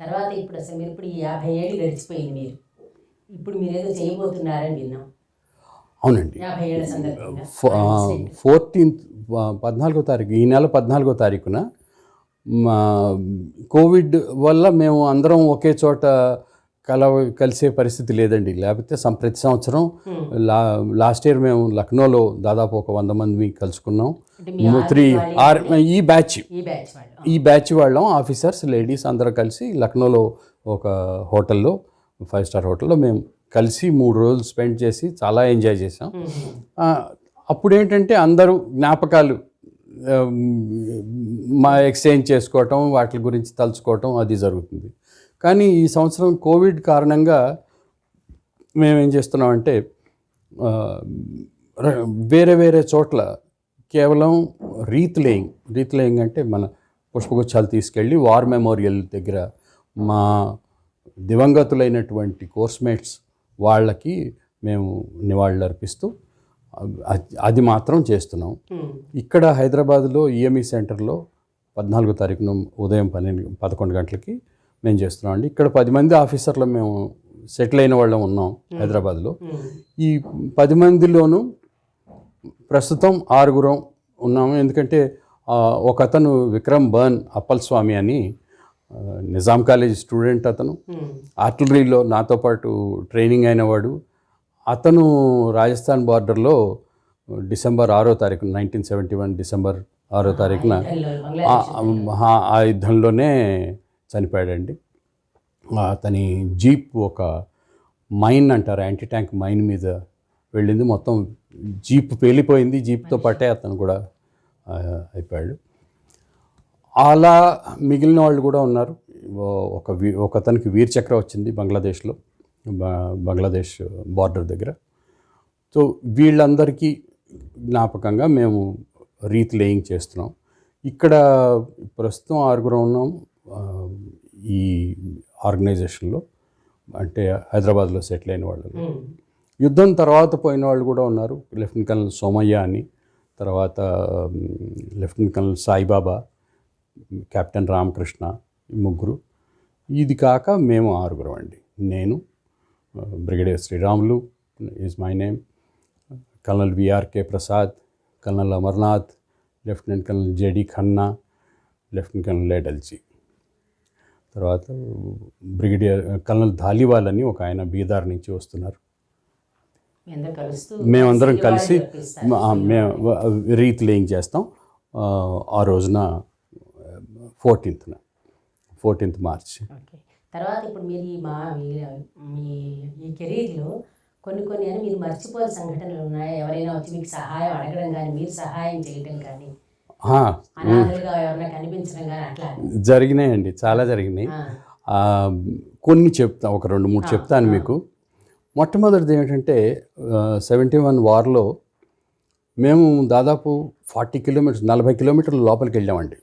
తర్వాత ఇప్పుడు అసలు మీరు ఇప్పుడు 50 ఏళ్ళు గడిచిపోయింది, మీరు ఇప్పుడు మీరేదో చేయబోతున్నారని విన్నాం. అవునండి. 50 ఏళ్ళ సందర్భంగా 14th 14వ తారీఖు, ఈ నెల 14వ తారీఖున కోవిడ్ వల్ల మేము అందరం ఒకే చోట కలిసే పరిస్థితి లేదండి. లేకపోతే ప్రతి సంవత్సరం లాస్ట్ ఇయర్ మేము లక్నోలో దాదాపు ఒక 100 మంది కలుసుకున్నాం. ఈ బ్యాచ్ వాళ్ళం ఆఫీసర్స్, లేడీస్ అందరూ కలిసి లక్నోలో ఒక హోటల్లో, 5 స్టార్ హోటల్లో మేము కలిసి 3 రోజులు స్పెండ్ చేసి చాలా ఎంజాయ్ చేసాం. అప్పుడు ఏంటంటే అందరూ జ్ఞాపకాలు ఎక్స్చేంజ్ చేసుకోవటం, వాటి గురించి తలుచుకోవటం అది జరుగుతుంది. కానీ ఈ సంవత్సరం కోవిడ్ కారణంగా మేమేం చేస్తున్నామంటే వేరే వేరే చోట్ల కేవలం రీత్ లేయింగ్ అంటే మన పుష్పగుచ్చాలు తీసుకెళ్ళి వార్ మెమోరియల్ దగ్గర మా దివంగతులైనటువంటి కోర్స్మేట్స్ వాళ్ళకి మేము నివాళులు అర్పిస్తూ అది మాత్రం చేస్తున్నాం. ఇక్కడ హైదరాబాద్లో ఈఎంఈ సెంటర్లో 14వ తారీఖున ఉదయం 11 గంటలకి మేము చేస్తున్నాం అండి. ఇక్కడ 10 మంది ఆఫీసర్లు మేము సెటిల్ అయిన వాళ్ళం ఉన్నాం హైదరాబాద్లో. ఈ 10 మందిలోనూ ప్రస్తుతం 6 ఉన్నాము. ఎందుకంటే ఒక అతను విక్రమ్ బర్న్ అప్పల్ స్వామి అని నిజాం కాలేజ్ స్టూడెంట్, అతను ఆర్టిలరీలో నాతో పాటు ట్రైనింగ్ అయినవాడు. అతను రాజస్థాన్ బార్డర్లో డిసెంబర్ 6వ తారీఖున 1971 డిసెంబర్ 6వ తారీఖున ఆ యుద్ధంలోనే చనిపోయాడండి. అతని జీప్ ఒక మైన్ అంటారు, యాంటీ ట్యాంక్ మైన్ మీద వెళ్ళింది. మొత్తం జీప్ పేలిపోయింది. జీప్తో పాటే అతను కూడా అయిపోయాడు. అలా మిగిలిన వాళ్ళు కూడా ఉన్నారు. ఒక అతనికి వీర్ చక్ర వచ్చింది బంగ్లాదేశ్లో, బంగ్లాదేశ్ బార్డర్ దగ్గర. సో వీళ్ళందరికీ జ్ఞాపకంగా మేము రీత్ లేయింగ్ చేస్తున్నాం. ఇక్కడ ప్రస్తుతం 6 ఉన్నాం ఈ ఆర్గనైజేషన్లో, అంటే హైదరాబాద్లో సెటిల్ అయిన వాళ్ళు. యుద్ధం తర్వాత పోయిన వాళ్ళు కూడా ఉన్నారు. లెఫ్టినెంట్ కర్నల్ సోమయ్య అని, తర్వాత lieutenant colonel Saibaba, captain Ramakrishna, 3. ఇది కాక మేము 6 అండి. నేను, brigadier Sriramulu is my name, colonel VRK Prasad, colonel Amarnath, lieutenant colonel JD Khanna, lieutenant colonel Edulji, తర్వాత బ్రిగేడియర్ కర్నల్ ధాలివాల్ అని ఒక ఆయన బీదార్ నుంచి వస్తున్నారు. మేమందరం కలిసి రీత్ లేయింగ్ చేస్తాం ఆ రోజున 14th మార్చ్. తర్వాత ఇప్పుడు మీరు ఈ కెరీర్లో కొన్ని అని మీరు మర్చిపోయే సంఘటనలు ఉన్నాయి? ఎవరైనా వచ్చి మీకు సహాయం అడగడం కానీ, మీరు సహాయం చేయడం కానీ, అనాథలుగా ఎవరైనా కనిపించడం కానీ అట్లా జరిగినాయండి, చాలా జరిగినాయి. కొన్ని చెప్తా, ఒక 2-3 చెప్తాను మీకు. మొట్టమొదటిది ఏంటంటే 71 వార్లో మేము దాదాపు 40 కిలోమీటర్ల లోపలికి వెళ్ళామండి.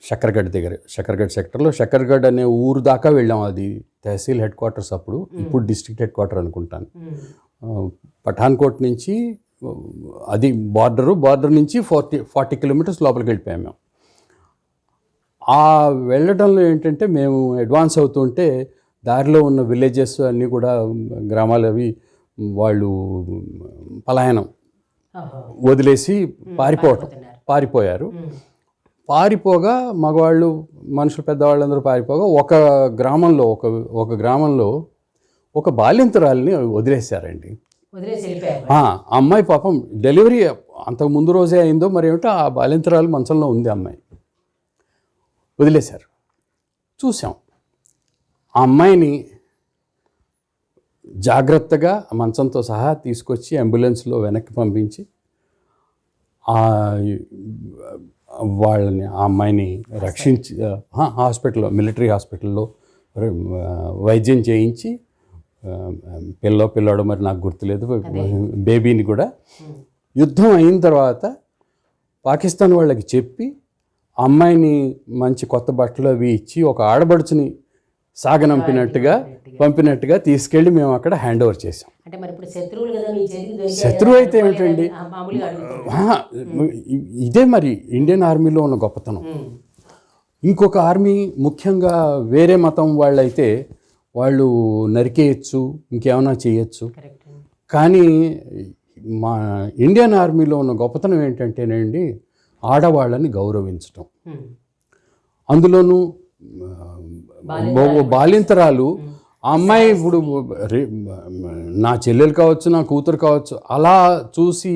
శక్కర్గఢ్ దగ్గర, శక్కర్గఢ్ సెక్టర్లో శక్కర్గఢ్ అనే ఊరు దాకా వెళ్ళాం. అది తహసీల్ హెడ్ క్వార్టర్స్ అప్పుడు, ఇప్పుడు డిస్ట్రిక్ట్ హెడ్ క్వార్టర్ అనుకుంటాను. పఠాన్కోట్ నుంచి అది బార్డర్ నుంచి 40 కిలోమీటర్స్ లోపలికి వెళ్ళిపోయాం మేము. ఆ వెళ్ళడంలో ఏంటంటే మేము అడ్వాన్స్ అవుతుంటే దారిలో ఉన్న విలేజెస్ అన్నీ కూడా, గ్రామాలు అవి వాళ్ళు పలాయనం వదిలేసి పారిపోయారు. పారిపోగా మగవాళ్ళు, మనుషులు, పెద్దవాళ్ళందరూ పారిపోగా ఒక గ్రామంలో ఒక బాలింతరాల్ని వదిలేశారండి. ఆ అమ్మాయి పాపం డెలివరీ అంతకు ముందు రోజే అయిందో మరి ఏమిటో, ఆ బాలింతరాలు మంచంలో ఉంది. అమ్మాయి వదిలేశారు. చూసాం ఆ అమ్మాయిని జాగ్రత్తగా మంచంతో సహా తీసుకొచ్చి అంబులెన్స్లో వెనక్కి పంపించి వాళ్ళని, ఆ అమ్మాయిని రక్షించి హాస్పిటల్లో, మిలిటరీ హాస్పిటల్లో వైద్యం చేయించి, పిల్లాడో మరి నాకు గుర్తులేదు, బేబీని కూడా యుద్ధం అయిన తర్వాత పాకిస్తాన్ వాళ్ళకి చెప్పి అమ్మాయిని మంచి కొత్త బట్టలు అవి ఇచ్చి ఒక ఆడబడుచుని పంపినట్టుగా తీసుకెళ్ళి మేము అక్కడ హ్యాండ్ ఓవర్ చేసాం. శత్రువు అయితే ఏమిటండి, ఇదే మరి ఇండియన్ ఆర్మీలో ఉన్న గొప్పతనం. ఇంకొక ఆర్మీ ముఖ్యంగా వేరే మతం వాళ్ళైతే వాళ్ళు నరికేయచ్చు, ఇంకేమైనా చేయొచ్చు. కరెక్ట్. కానీ మా ఇండియన్ ఆర్మీలో ఉన్న గొప్పతనం ఏంటంటేనండి, ఆడవాళ్ళని గౌరవించటం. అందులోనూ బాలింతరాలు, ఆ అమ్మాయి ఇప్పుడు నా చెల్లెలు కావచ్చు, నా కూతురు కావచ్చు, అలా చూసి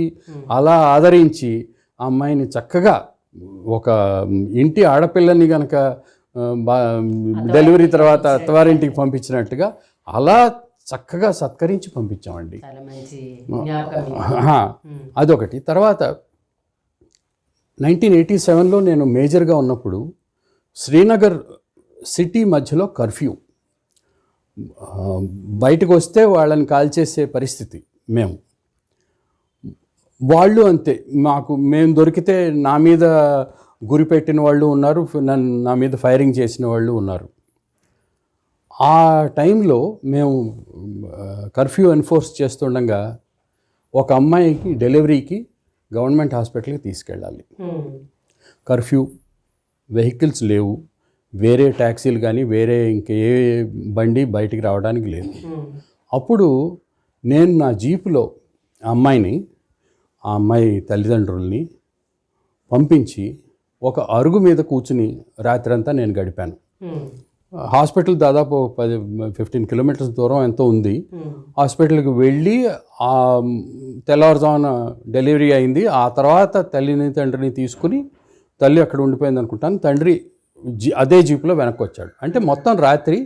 అలా ఆదరించి ఆ అమ్మాయిని చక్కగా ఒక ఇంటి ఆడపిల్లని కనుక డెలివరీ తర్వాత అత్తవారింటికి పంపించినట్టుగా అలా చక్కగా సత్కరించి పంపించామండి. అదొకటి. తర్వాత 1987లో నేను మేజర్గా ఉన్నప్పుడు శ్రీనగర్ సిటీ మధ్యలో కర్ఫ్యూ, బయటకు వస్తే వాళ్ళని కాల్చేసే పరిస్థితి. వాళ్ళు అంతే, మేము దొరికితే నా మీద గురి పెట్టిన వాళ్ళు ఉన్నారు, నా మీద ఫైరింగ్ చేసిన వాళ్ళు ఉన్నారు. ఆ టైంలో మేము కర్ఫ్యూ ఎన్ఫోర్స్ చేస్తుండగా ఒక అమ్మాయికి డెలివరీకి గవర్నమెంట్ హాస్పిటల్కి తీసుకెళ్ళాలి. కర్ఫ్యూ, వెహికల్స్ లేవు, వేరే ట్యాక్సీలు కానీ వేరే ఇంకే బండి బయటికి రావడానికి లేదు. అప్పుడు నేను నా జీపులో ఆ అమ్మాయి తల్లిదండ్రుల్ని పంపించి ఒక అరుగు మీద కూర్చుని రాత్రంతా నేను గడిపాను. హాస్పిటల్ దాదాపు 15 కిలోమీటర్స్ దూరం ఎంతో ఉంది. హాస్పిటల్కి వెళ్ళి తెల్లవారుజామున డెలివరీ అయింది. ఆ తర్వాత తల్లిని తండ్రిని తీసుకుని, తల్లి అక్కడ ఉండిపోయింది అనుకుంటాను, తండ్రి అదే జీపులో వెనక్కి వచ్చాడు. అంటే మొత్తం రాత్రి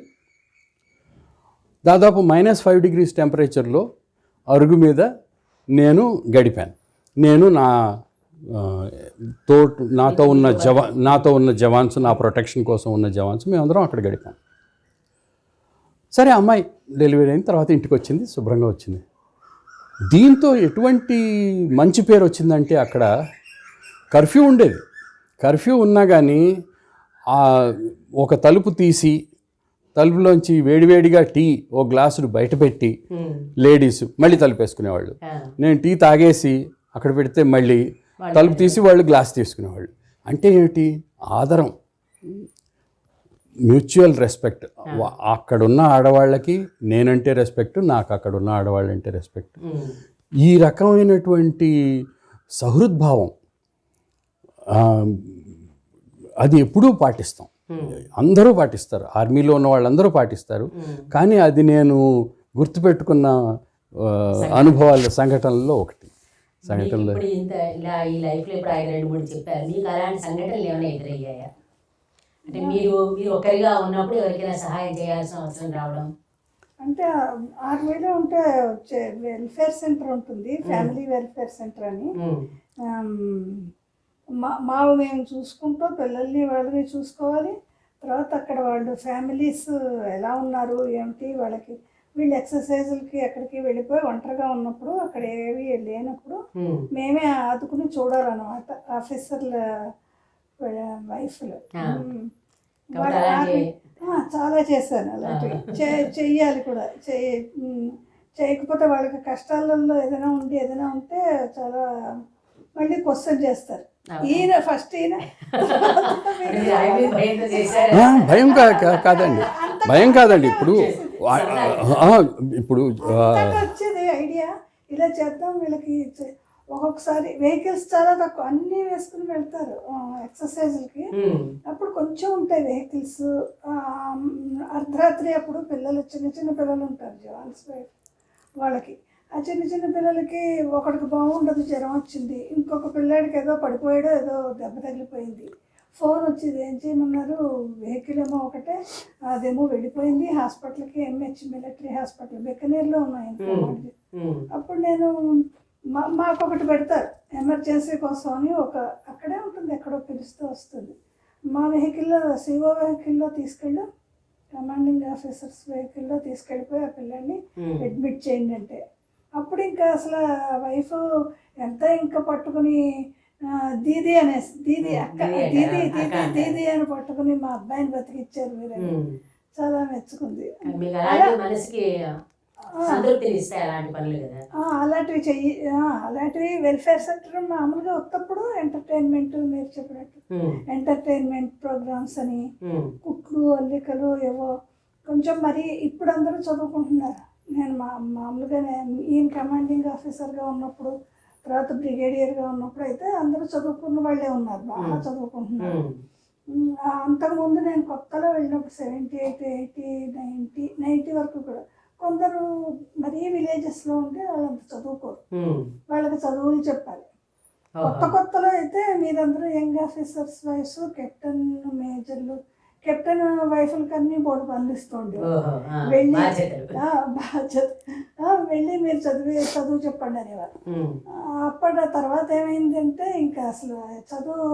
దాదాపు -5 degrees టెంపరేచర్లో అరుగు మీద నేను గడిపాను. నేను నాతో ఉన్న జవాన్స్, నా ప్రొటెక్షన్ కోసం ఉన్న జవాన్స్, మేమందరం అక్కడ గడిపాం. సరే, అమ్మాయి డెలివరీ అయిన తర్వాత ఇంటికి వచ్చింది, శుభ్రంగా వచ్చింది. దీంతో ఎటువంటి మంచి పేరు వచ్చిందంటే, అక్కడ కర్ఫ్యూ ఉండేది. కర్ఫ్యూ ఉన్నా కానీ ఒక తలుపు తీసి తలుపులోంచి వేడివేడిగా టీ ఓ గ్లాసులు బయట పెట్టి లేడీస్ మళ్ళీ తలుపు వేసుకునేవాళ్ళు. నేను టీ తాగేసి అక్కడ పెడితే మళ్ళీ తలుపు తీసి వాళ్ళు గ్లాస్ తీసుకునేవాళ్ళు. అంటే ఏమిటి? ఆదరం, మ్యూచువల్ రెస్పెక్ట్. అక్కడున్న ఆడవాళ్ళకి నేనంటే రెస్పెక్ట్, నాకు అక్కడున్న ఆడవాళ్ళంటే రెస్పెక్ట్. ఈ రకమైనటువంటి సహృద్భావం అది ఎప్పుడూ పాటిస్తాం, అందరూ పాటిస్తారు, ఆర్మీలో ఉన్న వాళ్ళందరూ పాటిస్తారు. కానీ అది నేను గుర్తుపెట్టుకున్న అనుభవాల సంఘటనల్లో ఒకటి. సంఘటనలు ఈ లైఫ్లో ఇప్పుడు ఆయన 2-3 చెప్పారు. మీకు అలాంటి సంఘటనలు ఏమైనా ఎదురయ్యాయా? అంటే మీరు ఒక్కరిగా ఉన్నప్పుడు ఎవరికైనా సహాయం చేయాల్సిన అవసరం రావడం? అంటే ఆర్మీలో ఉంటే వెల్ఫేర్ సెంటర్ ఉంటుంది, ఫ్యామిలీ వెల్ఫేర్ సెంటర్ అని. మేము చూసుకుంటూ పిల్లల్ని వాళ్ళని చూసుకోవాలి. తర్వాత అక్కడ వాళ్ళు ఫ్యామిలీస్ ఎలా ఉన్నారు ఏమిటి, వాళ్ళకి వీళ్ళు ఎక్సర్సైజులకి ఎక్కడికి వెళ్ళిపోయి ఒంటరిగా ఉన్నప్పుడు, అక్కడ ఏవి లేనప్పుడు మేమే ఆదుకుని చూడాలన్నమాట, ఆఫీసర్ల వైఫ్లు. చాలా చేశాను అలాంటివి. చెయ్యాలి కూడా. చేయకపోతే వాళ్ళకి కష్టాలలో ఏదైనా ఉంటే చాలా మళ్ళీ క్వశ్చన్ చేస్తారు. భయం కాదండి. ఇప్పుడు వచ్చేది ఐడియా, ఇలా చేద్దాం వీళ్ళకి. ఒక్కొక్కసారి వెహికల్స్ చాలా తక్కువ, అన్నీ వేసుకుని వెళ్తారు ఎక్సర్సైజులకి. అప్పుడు కొంచెం ఉంటాయి వెహికల్స్. అర్ధరాత్రి అప్పుడు పిల్లలు, చిన్న పిల్లలు ఉంటారు జవాన్స్, వాళ్ళకి ఆ చిన్న పిల్లలకి ఒకడికి బాగుండదు, జ్వరం వచ్చింది, ఇంకొక పిల్లాడికి ఏదో పడిపోయాడో ఏదో దెబ్బ తగిలిపోయింది, ఫోన్ వచ్చింది, ఏం చేయమన్నారు, వెహికల్ ఏమో ఒకటే, అదేమో వెళ్ళిపోయింది హాస్పిటల్కి, MH మిలిటరీ హాస్పిటల్ బికనీర్లో ఉన్నాయి. అప్పుడు నేను మాకొకటి పెడతారు ఎమర్జెన్సీ కోసం అని, అక్కడే ఉంటుంది, ఎక్కడో పిలుస్తూ వస్తుంది. మా వెహికల్లో, CO వెహికల్లో తీసుకెళ్ళి, కమాండింగ్ ఆఫీసర్స్ వెహికల్లో తీసుకెళ్ళిపోయి ఆ పిల్లల్ని అడ్మిట్ చేయండి అంటే, అప్పుడు ఇంకా అసలు వైఫ్ ఎంత ఇంకా పట్టుకుని దీది అనేసి, దీది అక్క, దీది అని పట్టుకుని మా అబ్బాయిని బతికిచ్చారు మీరు, చాలా మెచ్చుకుంది. సంతృప్తిని ఇస్తాయి అలాంటి పనులు కదా. అలాంటివి చెయ్యి, అలాంటివి వెల్ఫేర్ సెక్టర్ మామూలుగా ఉత్తప్పుడు ఎంటర్టైన్మెంట్, మీరు చెప్పినట్టు ఎంటర్టైన్మెంట్ ప్రోగ్రామ్స్ అని, కుట్లు అల్లికలు ఏవో కొంచెం. మరి ఇప్పుడు అందరూ చదువుకుంటున్నారు. నేను మామూలుగా ఈయన కమాండింగ్ ఆఫీసర్గా ఉన్నప్పుడు, తర్వాత బ్రిగేడియర్గా ఉన్నప్పుడు అయితే అందరూ చదువుకున్న వాళ్ళే ఉన్నారు, బాగా చదువుకుంటున్నారు. అంతకుముందు నేను కొత్తలో వెళ్ళినప్పుడు 78, 80, 90 వరకు కూడా కొందరు మరీ విలేజెస్లో ఉంటే వాళ్ళంత చదువుకోరు, వాళ్ళకి చదువులు చెప్పాలి. కొత్తలో అయితే మీరందరూ యంగ్ ఆఫీసర్స్ వైఫ్, కెప్టెన్ మేజర్లు, కెప్టెన్ వైఫ్లకి అన్నీ బోర్డు పండిస్తుండే, వెళ్ళి బాధ్యత వెళ్ళి మీరు చదువు చెప్పండి అనేవారు. అప్పటి తర్వాత ఏమైందంటే ఇంకా అసలు చదువు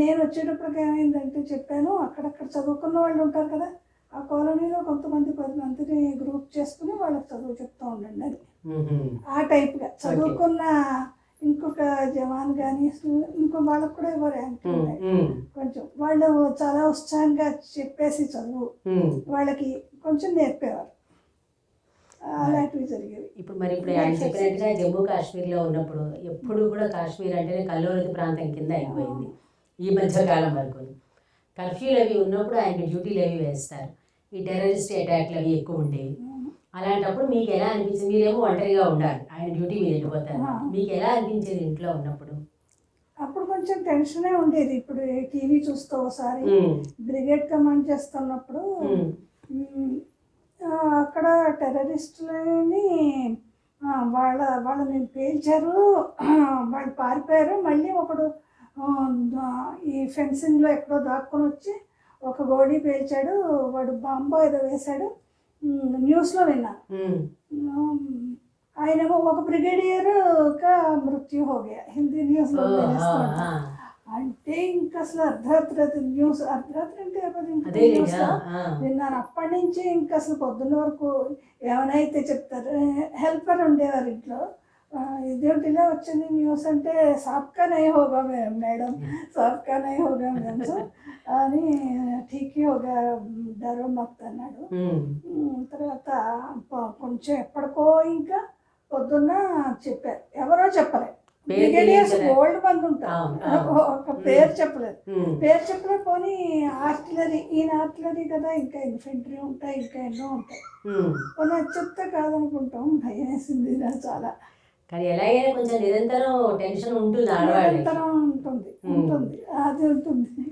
నేను వచ్చేటప్పటికి ఏమైందంటే చెప్పాను, అక్కడక్కడ చదువుకున్న వాళ్ళు ఉంటారు కదా, ఆ కాలనీలో కొంతమంది 10 మందిని గ్రూప్ చేసుకుని వాళ్ళకి చదువు చెప్తూ ఉండండి అది. ఆ టైప్గా చదువుకున్న ఇంకొక జవాన్ కానీ ఇంకో వాళ్ళకు కూడా ఎవరు కొంచెం వాళ్ళు చాలా ఉత్సాహంగా చెప్పేసి చదువు వాళ్ళకి కొంచెం నేర్పేవారు. అలాంటివి జరిగేవి. ఇప్పుడు ఆయన చెప్పినట్టుగా జమ్మూ కాశ్మీర్లో ఉన్నప్పుడు ఎప్పుడు కూడా కాశ్మీర్ అంటేనే కల్లోలిత ప్రాంతం కింద అయిపోయింది ఈ మధ్యకాలం వరకు. కర్ఫ్యూలు అవి ఉన్నప్పుడు ఆయనకి డ్యూటీలు అవి వేస్తారు, ఈ టెర్రరిస్ట్ అటాక్లు అవి ఎక్కువ ఉండేవి. అలాంటప్పుడు మీకు ఎలా అనిపించింది? మీరేమో ఒంటరిగా ఉండాలి, ఆయన డ్యూటీ మీద వెళ్ళిపోతారు, మీకు ఎలా అనిపించేది ఇంట్లో ఉన్నప్పుడు? అప్పుడు కొంచెం టెన్షనే ఉండేది. ఇప్పుడు టీవీ చూస్తూ ఒకసారి బ్రిగేడ్ కమాండ్ చేస్తున్నప్పుడు అక్కడ టెర్రరిస్టులని వాళ్ళని పేల్చారు, వాళ్ళు పారిపోయారు. మళ్ళీ ఒకడు ఈ ఫెన్సింగ్లో ఎక్కడో దాక్కుని వచ్చి ఒక గోడీ పేల్చాడు, వాడు బాంబో ఏదో వేశాడు, న్యూస్లో విన్నాను. ఆయనేమో ఒక బ్రిగేడియర్ మృత్యు హోగా హిందీ న్యూస్లో అంటే ఇంకా అసలు అర్ధరాత్రి న్యూస్, అర్ధరాత్రి అంటే న్యూస్లో విన్నాను. అప్పటి నుంచి ఇంకా అసలు పొద్దున్న వరకు ఏమైనా చెప్తారు. హెల్పర్ ఉండేవారు ఇంట్లో, ఇదేంటి ఇలా వచ్చింది న్యూస్ అంటే, సాబ్కా నై హోగా మేడం, సాబ్కా నై హోగా మేడం అని, ఠీక్ హోగా డరో మత్ అన్నాడు. తర్వాత కొంచెం ఎప్పటికో ఇంకా పొద్దున్న చెప్పారు, ఎవరో చెప్పలేదు, బ్రిగేడియర్స్ ఓల్డ్ మంది ఉంటారు, ఒక పేరు చెప్పలేదు. పోనీ ఆర్టిలరీ, ఈయన ఆర్టిలరీ కదా, ఇంకా ఇన్ఫెంట్రీ ఉంటాయి, ఇంకా ఎన్నో ఉంటాయి, పోనీ అది చెప్తే కాదనుకుంటాం. భయం వేసింది నాకు చాలా. కానీ ఎలాగైనా కొంచెం నిరంతరం టెన్షన్ ఉంటుంది, నిరంతరం ఉంటుంది, అది ఉంటుంది.